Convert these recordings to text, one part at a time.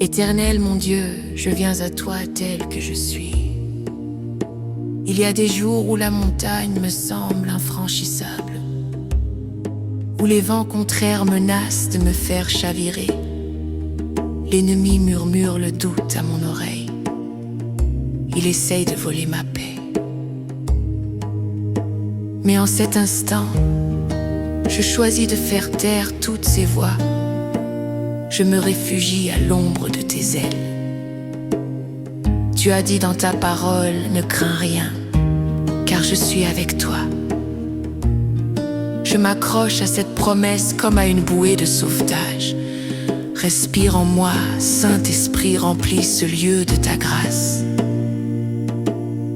Éternel mon Dieu, je viens à toi tel que je suis. Il y a des jours où la montagne me semble infranchissable, où les vents contraires menacent de me faire chavirer. L'ennemi murmure le doute à mon oreille. Il essaye de voler ma paix. Mais en cet instant, je choisis de faire taire toutes ces voix. Je me réfugie à l'ombre de tes ailes. Tu as dit dans ta parole, ne crains rien, car je suis avec toi. Je m'accroche à cette promesse comme à une bouée de sauvetage. Respire en moi, Saint-Esprit, remplis ce lieu de ta grâce.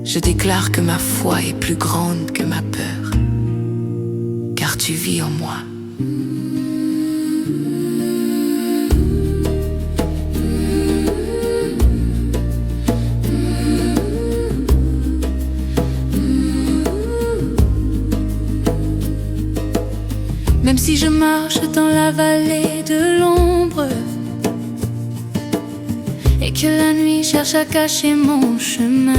Je déclare que ma foi est plus grande que ma peur, car tu vis en moi. Même si je marche dans la vallée de l'ombre et que la nuit cherche à cacher mon chemin,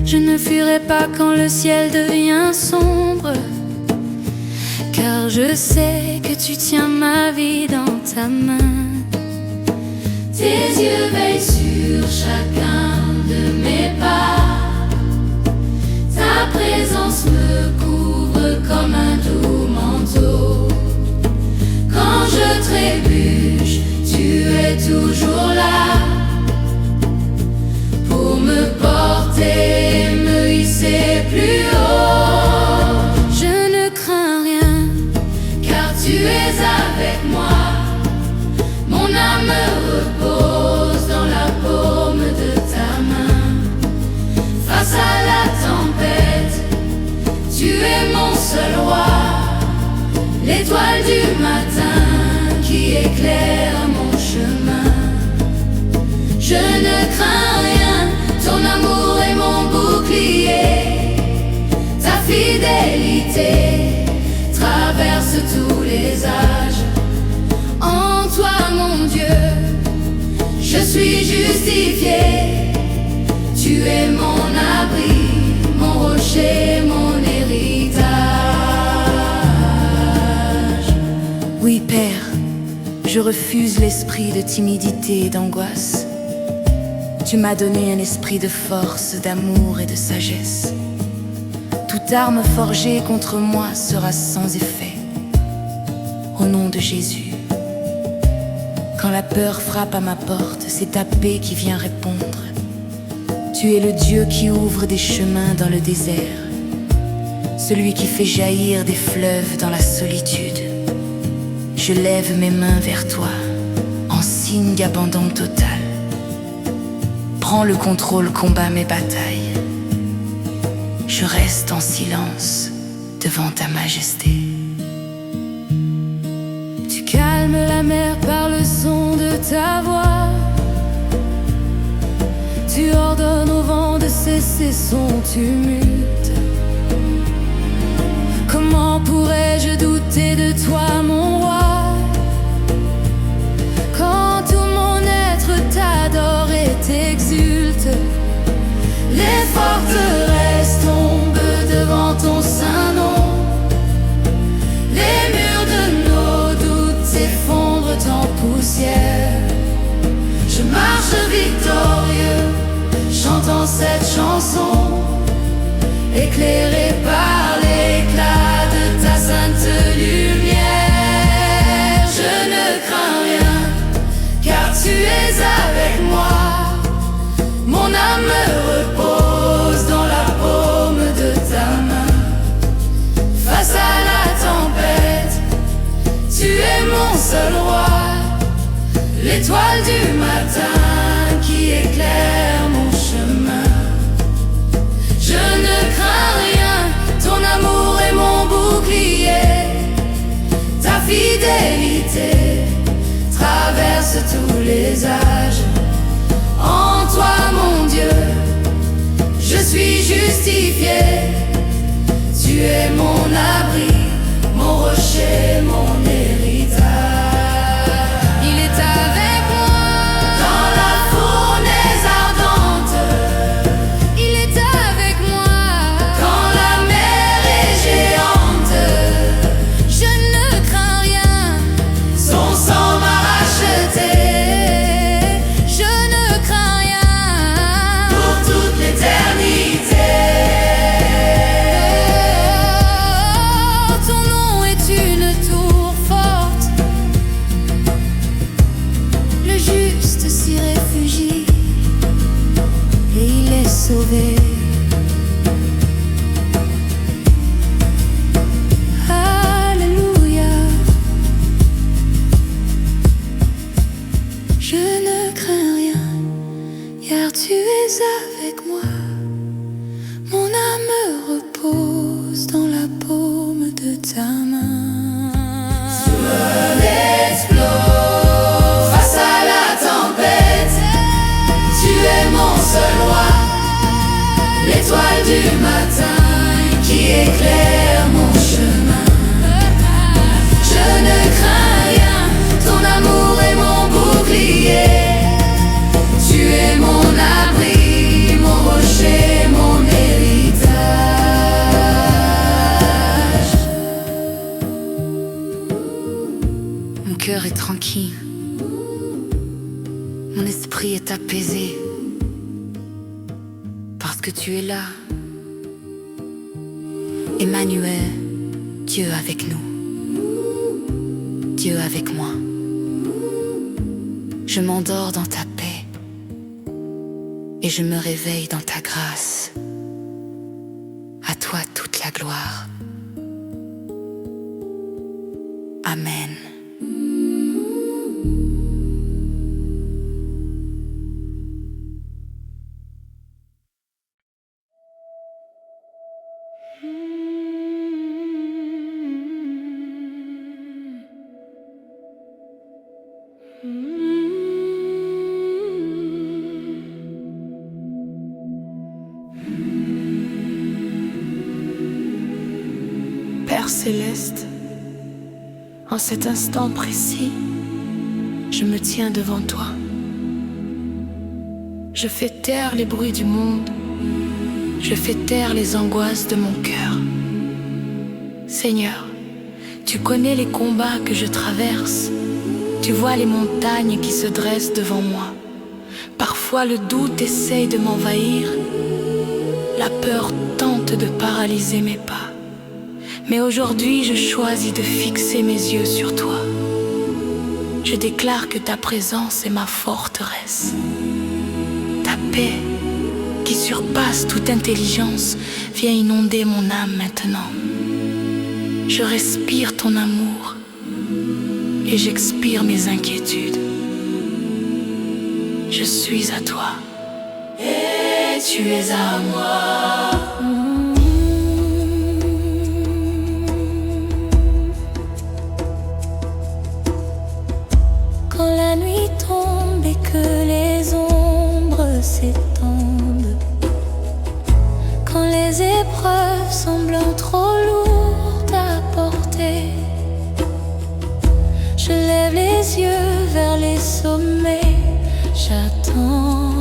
je ne fuirai pas quand le ciel devient sombre, car je sais que tu tiens ma vie dans ta main. Tes yeux veillent sur chacun de mes pas. Ta présence me couvre comme un doux manteau. Quand je trébuche, tu es toujours là pour me porter, me hisser plus haut. Je ne crains rien, car tu es avec moi. Mon âme repose dans la paume de ta main. Face à la tempête, tu es mon seul roi, l'étoile du matin qui éclaire mon chemin. Je ne crains rien, ton amour est mon bouclier. Ta fidélité traverse tous les âges. En toi, mon Dieu, je suis justifié. Tu es mon abri, mon rocher, mon héritage. Oui, Père, je refuse l'esprit de timidité et d'angoisse. Tu m'as donné un esprit de force, d'amour et de sagesse. Toute arme forgée contre moi sera sans effet. Au nom de Jésus. Quand la peur frappe à ma porte, c'est ta paix qui vient répondre. Tu es le Dieu qui ouvre des chemins dans le désert, celui qui fait jaillir des fleuves dans la solitude. Je lève mes mains vers toi, en signe d'abandon total. Prends le contrôle, combat mes batailles. Je reste en silence devant ta majesté. Tu calmes la mer par le son de ta voix. Tu ordonnes au vent de cesser son tumulte. Comment pourrais-je douter de toi, mon roi, quand tout mon être t'adore et t'exulte? Les forteresses tombent devant ton saint nom. Les murs de nos doutes s'effondrent en poussière. Je marche victorieux, chantant cette chanson, éclairé par l'éclat de ta sainte lumière. Je ne crains rien, car tu es avec moi. Mon âme repose dans la paume de ta main. Face à la tempête, tu es mon seul roi, l'étoile du matin qui éclaire mon chemin. Je ne crains rien, ton amour est mon bouclier. Ta fidélité traverse tous les âges. En toi, mon Dieu, je suis justifié. Tu es mon abri, mon rocher, mon héritage. de ta main. Soudain explose face à la tempête. Tu es mon seul roi, l'étoile du matin qui éclaire mon chemin. Je ne crains rien, ton amour est mon bouclier. Tu es mon abri, mon rocher, mon héritage. Mon cœur est tranquille, mon esprit est apaisé, parce que tu es là. Emmanuel, Dieu avec nous, Dieu avec moi. Je m'endors dans ta paix et je me réveille dans ta grâce. À toi toute la gloire. Amen. Père céleste, en cet instant précis, je me tiens devant toi. Je fais taire les bruits du monde, je fais taire les angoisses de mon cœur. Seigneur, tu connais les combats que je traverse, tu vois les montagnes qui se dressent devant moi. Parfois le doute essaye de m'envahir, la peur tente de paralyser mes pas. Mais aujourd'hui, je choisis de fixer mes yeux sur toi. Je déclare que ta présence est ma forteresse. Ta paix, qui surpasse toute intelligence, vient inonder mon âme maintenant. Je respire ton amour et j'expire mes inquiétudes. Je suis à toi et tu es à moi. Que les ombres s'étendent, quand les épreuves semblent trop lourdes à porter, je lève les yeux vers les sommets, j'attends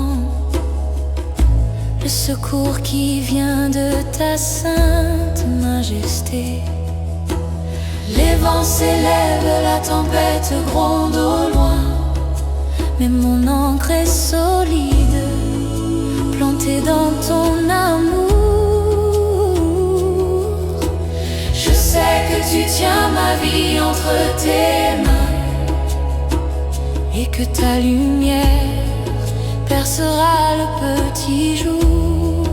le secours qui vient de ta sainte majesté. Les vents s'élèvent, la tempête gronde au loin, mais mon ancre est solide, plantée dans ton amour. Je sais que tu tiens ma vie entre tes mains et que ta lumière percera le petit jour.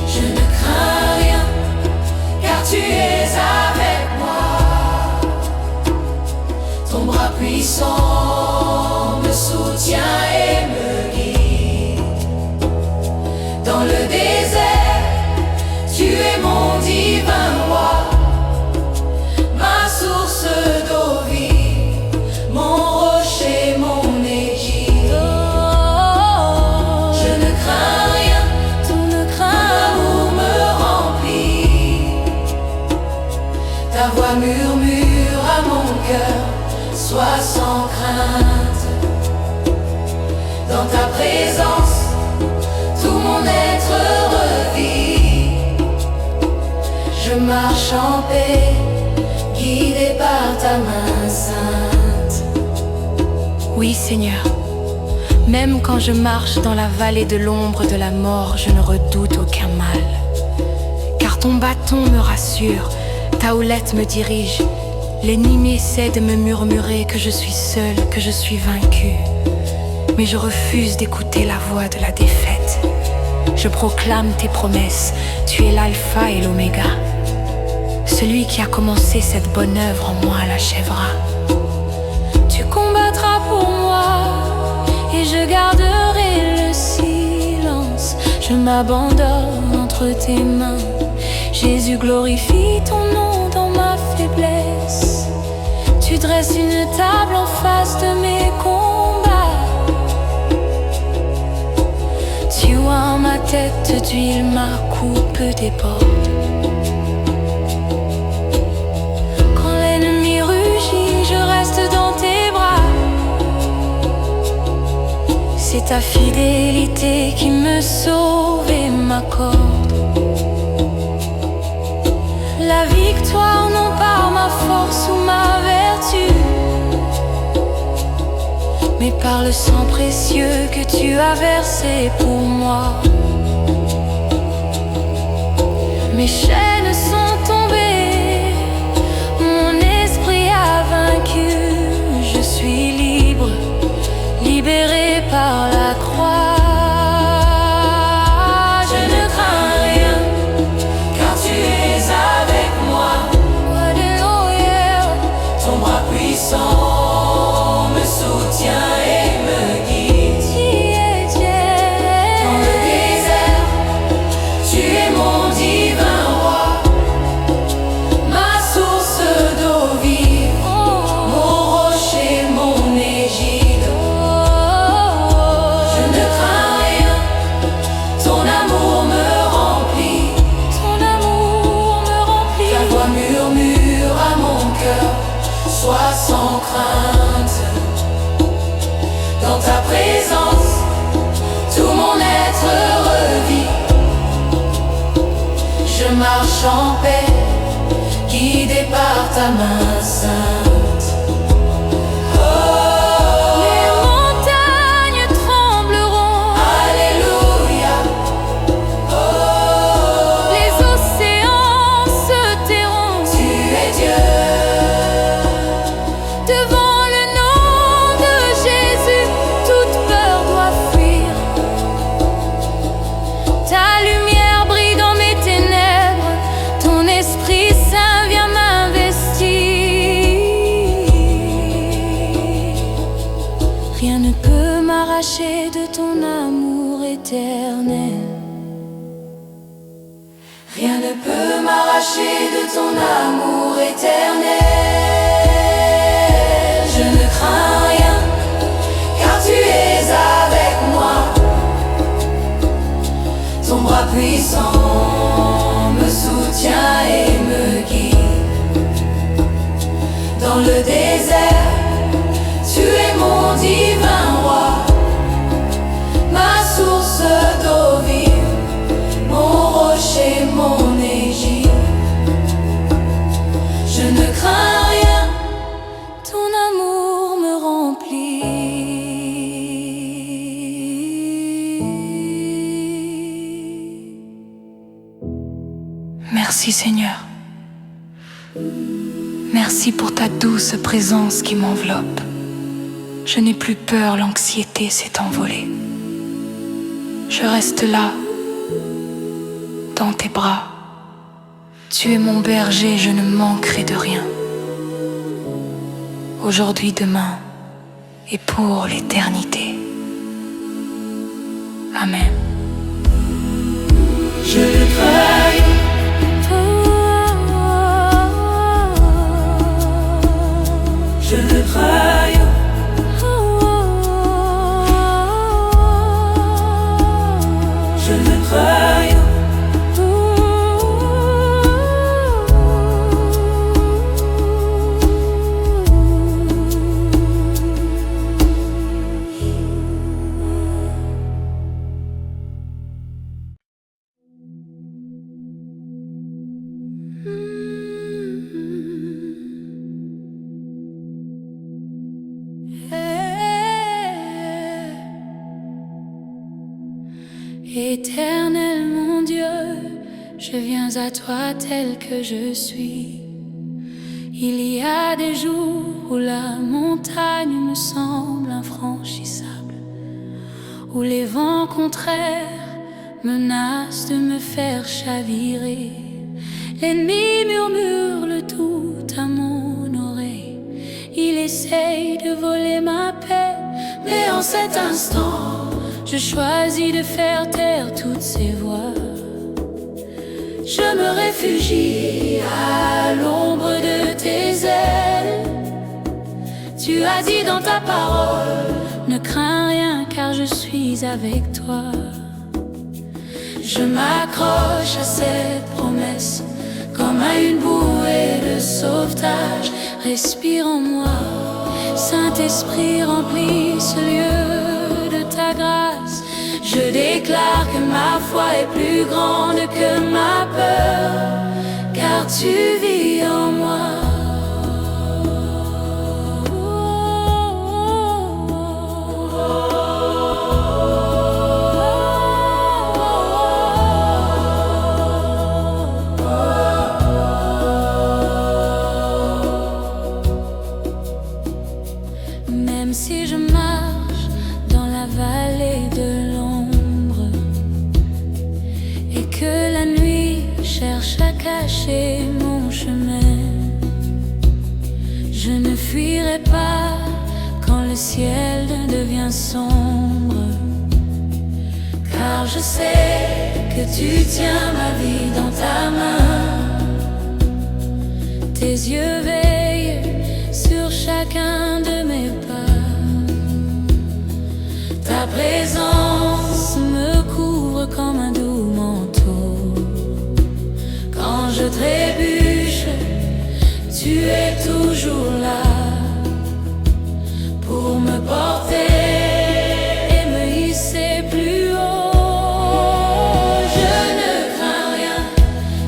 Je ne crains rien, car tu es avec moi. Ton bras puissant me soutient et me guide. Dans le désert, tu es mon divin roi, ma source d'eau vive, mon rocher, mon équilibre. Je ne crains rien, ton amour me remplit. Ta voix murmure à mon cœur, sois sans crainte. Dans ta présence, tout mon être revit. Je marche en paix, guidé par ta main sainte. Oui, Seigneur, même quand je marche dans la vallée de l'ombre de la mort, je ne redoute aucun mal. Car ton bâton me rassure, ta houlette me dirige. L'ennemi essaie de me murmurer que je suis seule, que je suis vaincue. Mais je refuse d'écouter la voix de la défaite. Je proclame tes promesses, tu es l'alpha et l'oméga. Celui qui a commencé cette bonne œuvre en moi l'achèvera. Tu combattras pour moi et je garderai le silence. Je m'abandonne entre tes mains, Jésus, glorifie ton nom dans ma faiblesse. Tu dresses une table en face de mes combats. Tu oins ma tête d'huile, ma coupe déborde. Quand l'ennemi rugit, je reste dans tes bras. C'est ta fidélité qui me sauve et m'accorde la victoire, non par ma force ou ma vertu, mais par le sang précieux que tu as versé pour moi. Mes chaînes sont tombées, mon esprit a vaincu. Je suis libre, libéré par la croix. Je ne crains rien, car tu es avec moi. Alléluia. Ton bras puissant me soutient et me guide. Dans le désert, tu es mon divin roi, ma source d'eau vive, mon rocher, mon égide. Je ne crains rien, ton amour me remplit. Ton amour me remplit. Ta voix murmure à mon cœur, sois sans crainte. Dans ta présence, tout mon être revit. Je marche en paix, guidé par ta main sainte. Les montagnes trembleront, Alléluia. les océans se tairont Tu es Dieu. devant le nom de Jésus. Toute peur doit fuir. Ta lumière brille dans mes ténèbres. Ton Esprit Saint vient m'investir. Rien ne peut m'arracher de ton amour éternel. Rien ne peut m'arracher de ton amour éternel. Je ne crains rien, car tu es avec moi. Ton bras puissant me soutient et me guide. Dans le désert, tu es mon divin roi, ma source d'eau vive, mon rocher, mon égide. Je ne crains rien, Ton amour me remplit. merci Seigneur. Merci pour ta douce présence qui m'enveloppe. Je n'ai plus peur, l'anxiété s'est envolée. Je reste là, dans tes bras. Tu es mon berger, je ne manquerai de rien. Aujourd'hui, demain et pour l'éternité. Amen. Je ne crains rien. Je ne crains rien. Je ne crains rien. Éternel mon Dieu, je viens à toi tel que je suis. Il y a des jours où la montagne me semble infranchissable, où les vents contraires menacent de me faire chavirer. L'ennemi murmure le tout à mon oreille. Il essaye de voler ma paix, mais en cet instant, je choisis de faire taire toutes ces voix. Je me réfugie à l'ombre de tes ailes. Tu as dit dans ta parole, ne crains rien car je suis avec toi. je m'accroche à cette promesse comme à une bouée de sauvetage. Respire en moi, Saint-Esprit, remplis ce lieu de ta grâce. Je déclare que ma foi est plus grande que ma peur, car tu vis en moi. Même si je marche dans la vallée de l'ombre et que la nuit cherche à cacher mon chemin, je ne fuirai pas quand le ciel devient sombre, Car je sais que tu tiens ma vie dans ta main. tes yeux veillent sur chacun de mes pas. Ta présence Me couvre comme un doux manteau. quand je trébuche, tu es toujours là pour me porter Et me hisser plus haut. Je ne crains rien,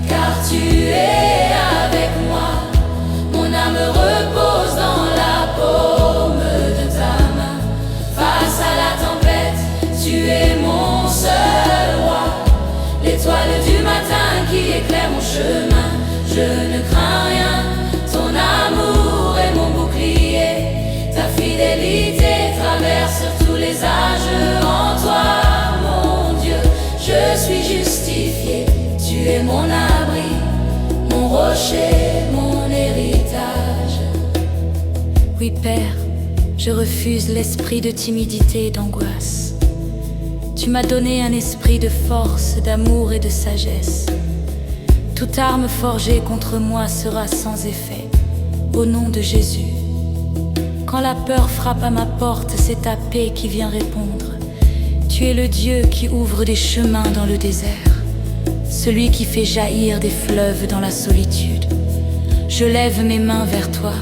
car tu es avec moi. Mon âme repose dans la paume de ta main. Face à la tempête, tu es mon seul roi. L'étoile du matin qui éclaire mon chemin. Je ne crains rien, ton amour est mon bouclier. Ta fidélité traverse tous les âges. En toi, mon Dieu, je suis justifié. Tu es mon abri, mon rocher, mon héritage. Oui, Père, je refuse l'esprit de timidité et d'angoisse. Tu m'as donné un esprit de force, d'amour et de sagesse. Toute arme forgée contre moi sera sans effet, au nom de Jésus. Quand la peur frappe à ma porte, c'est ta paix qui vient répondre. Tu es le Dieu qui ouvre des chemins dans le désert, celui qui fait jaillir des fleuves dans la solitude. Je lève mes mains vers toi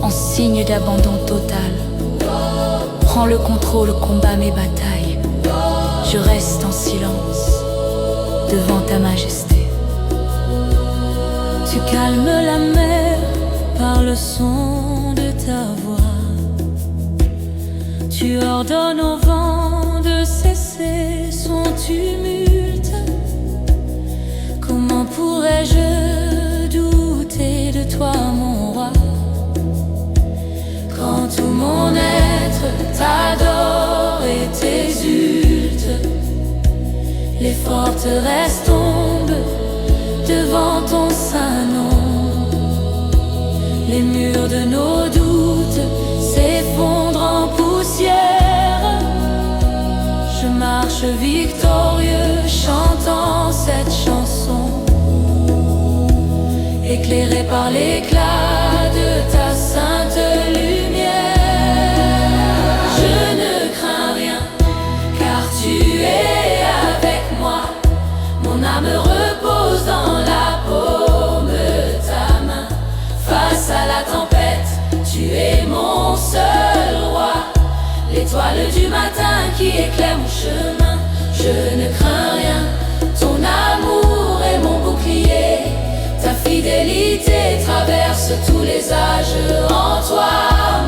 en signe d'abandon total. Prends le contrôle, combat mes batailles. Je reste en silence devant ta majesté. Tu calmes la mer par le son de ta voix. Tu ordonnes au vent de cesser son tumulte. Comment pourrais-je douter de toi, mon roi, Quand tout mon être t'adore et t'exulte, les forteresses tombent devant ton saint nom. Les murs de nos doutes s'effondrent en poussière. Je marche victorieux chantant cette chanson, éclairé par l'éclat de ta sainte lumière. Je ne crains rien, car tu es avec moi. Mon âme repose dans la paume de ta main. Face à la tempête, tu es mon seul roi. L'étoile du matin qui éclaire mon chemin. Je ne crains rien, ton amour est mon bouclier. Ta fidélité traverse tous les âges. En toi,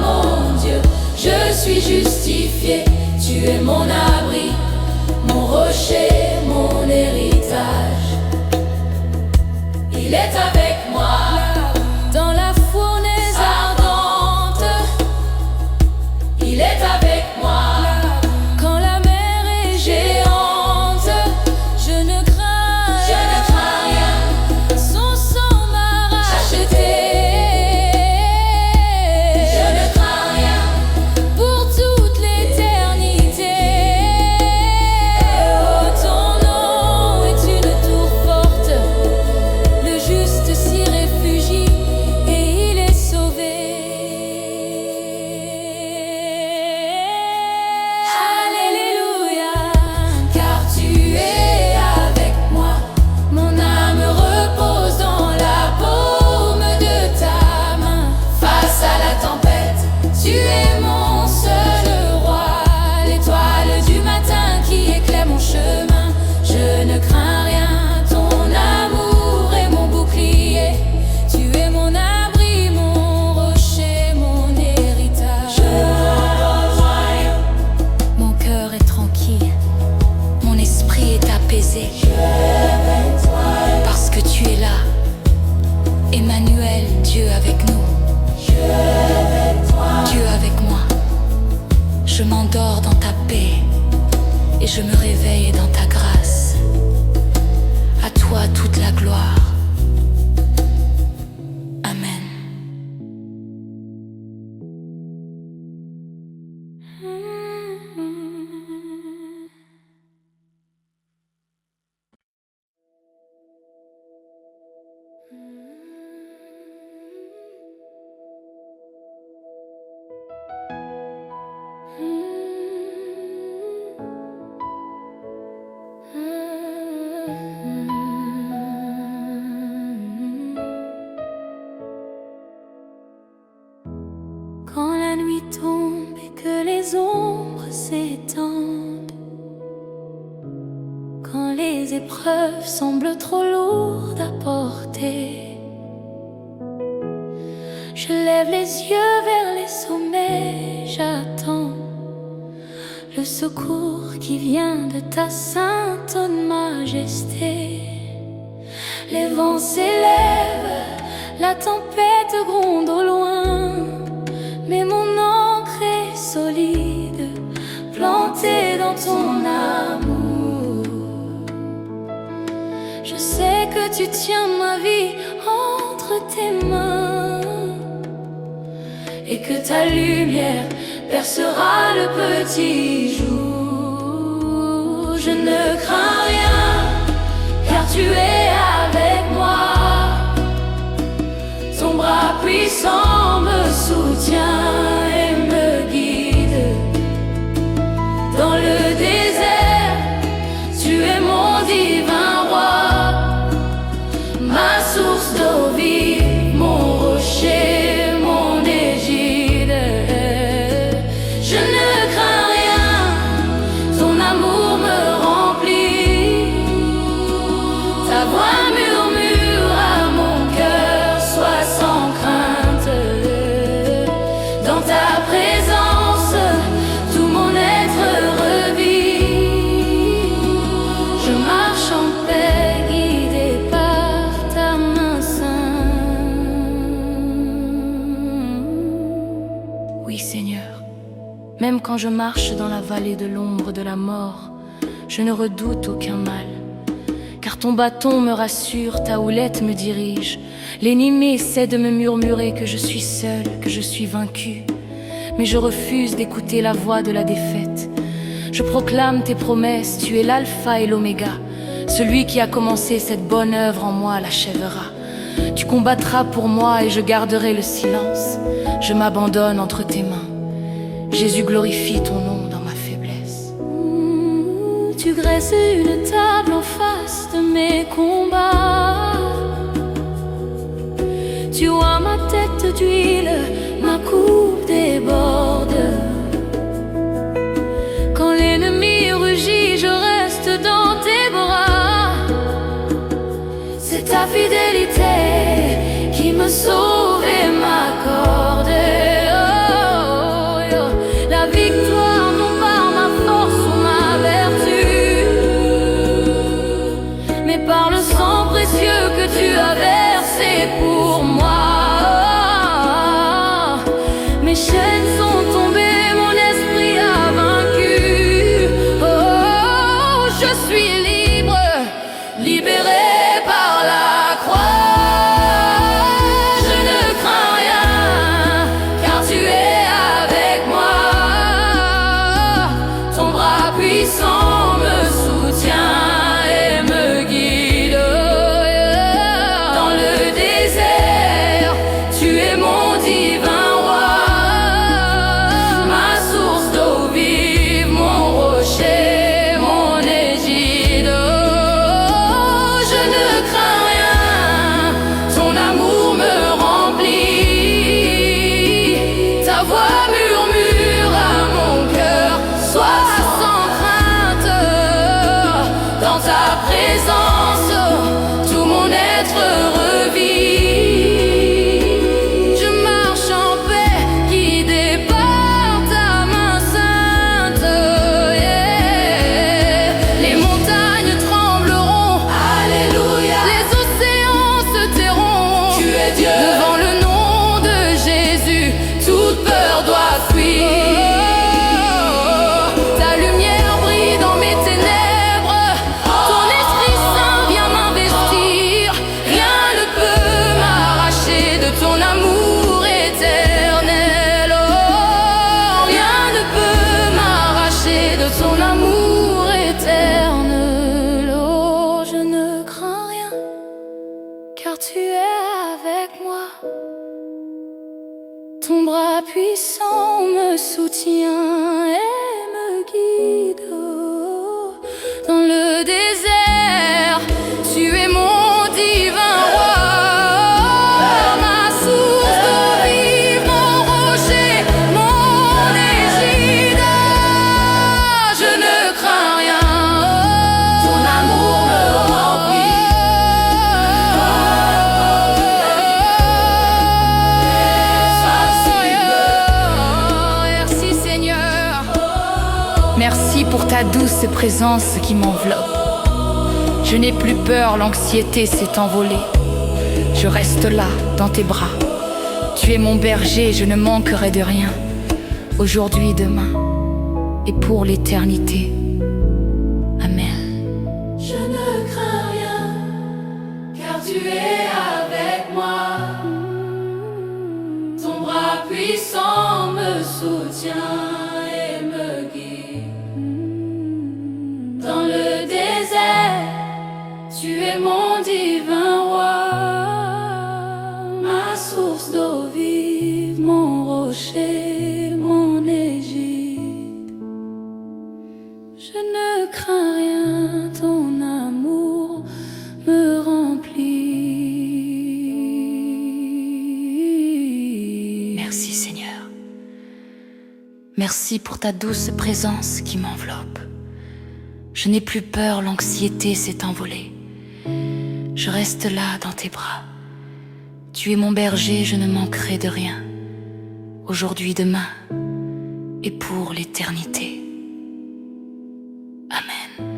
mon Dieu, je suis justifié. Tu es mon abri, mon rocher, mon héritage. Il est avec moi dans la fournaise ardente. Il est avec moi quand la mer est géante. Je ne crains rien, son sang m'a racheté. je ne crains rien. Pour toute l'éternité, oh, ton nom est une tour forte. tombe et que les ombres s'étendent, quand les épreuves semblent trop lourdes à porter, je lève les yeux vers les sommets, j'attends le secours qui vient de ta sainte majesté. Les vents s'élèvent, la tempête gronde au loin, mais mon ancre est solide, plantée dans ton amour. Je sais que tu tiens ma vie entre tes mains et que ta lumière percera le petit jour. Je ne crains rien, car tu es avec moi. Ton bras puissant me soutient et me guide. Dans le désert, tu es mon divin roi, ma source d'eau vive, mon rocher, mon égide. Je ne crains rien, ton amour me remplit. Ta voix murmure à mon cœur, sois sans crainte. Dans ta présence, tout mon être revit. Je marche en paix, guidé par ta main sainte. Oui, Seigneur. Même quand je marche dans la vallée de l'ombre de la mort, je ne redoute aucun mal, car ton bâton me rassure, ta houlette me dirige. L'ennemi essaie de me murmurer que je suis seul, que je suis vaincu, mais je refuse d'écouter la voix de la défaite. Je proclame tes promesses, tu es l'alpha et l'oméga. Celui qui a commencé cette bonne œuvre en moi l'achèvera. Tu combattras pour moi et je garderai le silence. Je m'abandonne entre tes mains. Jésus, glorifie ton nom dans ma faiblesse. Tu graisses une table en face de mes combats. Tu vois ma tête d'huile, ma coupe déborde. Quand l'ennemi rugit, je reste dans tes bras. C'est ta fidélité qui me sauve et m'accorde. La victoire non par ma force ou ma vertu, mais par le sang précieux que tu as versé pour moi. Mes chaînes sont tombées, mon esprit a vaincu. Oh, je suis libre, libéré par la croix. Je ne crains rien, car tu es avec moi. Ton bras puissant me soutient et me guide. Dans le désert, tu es mon divin roi, ma source d'eau vive, mon rocher, mon égide. Je ne crains rien, ton amour me remplit. Ta voix murmure à mon cœur, sois sans crainte. Dans ta présence, tout mon être revit. Je marche en paix, guidé par ta main sainte. Yeah. Les montagnes trembleront, alléluia. Les océans se tairont, tu es Dieu. Devant le nom de Jésus, toute peur doit fuir. Ta lumière brille dans mes ténèbres, ton Esprit Saint vient m'investir. Rien ne peut m'arracher de ton amour éternel. Oh, rien ne peut m'arracher de ton amour éternel. Oh, je ne crains rien, car tu es avec moi. Ton bras puissant me soutient et me guide. Dans le désert, tu es mon divin roi, ma source d'eau vive, mon rocher, mon ta douce présence qui m'enveloppe. Je n'ai plus peur, l'anxiété s'est envolée. Je reste là, dans tes bras. Tu es mon berger, je ne manquerai de rien. Aujourd'hui, demain, et pour l'éternité. Amen. Je ne crains rien, car tu es avec moi. Ton bras puissant me soutient et me guide. Dans le désert, tu es mon divin roi. Ma source d'eau vive, mon rocher, mon Égypte. Je ne crains rien, ton amour me remplit. Merci Seigneur. Merci pour ta douce présence qui m'enveloppe. Je n'ai plus peur, l'anxiété s'est envolée. Je reste là dans tes bras. Tu es mon berger, je ne manquerai de rien. Aujourd'hui, demain, et pour l'éternité. Amen.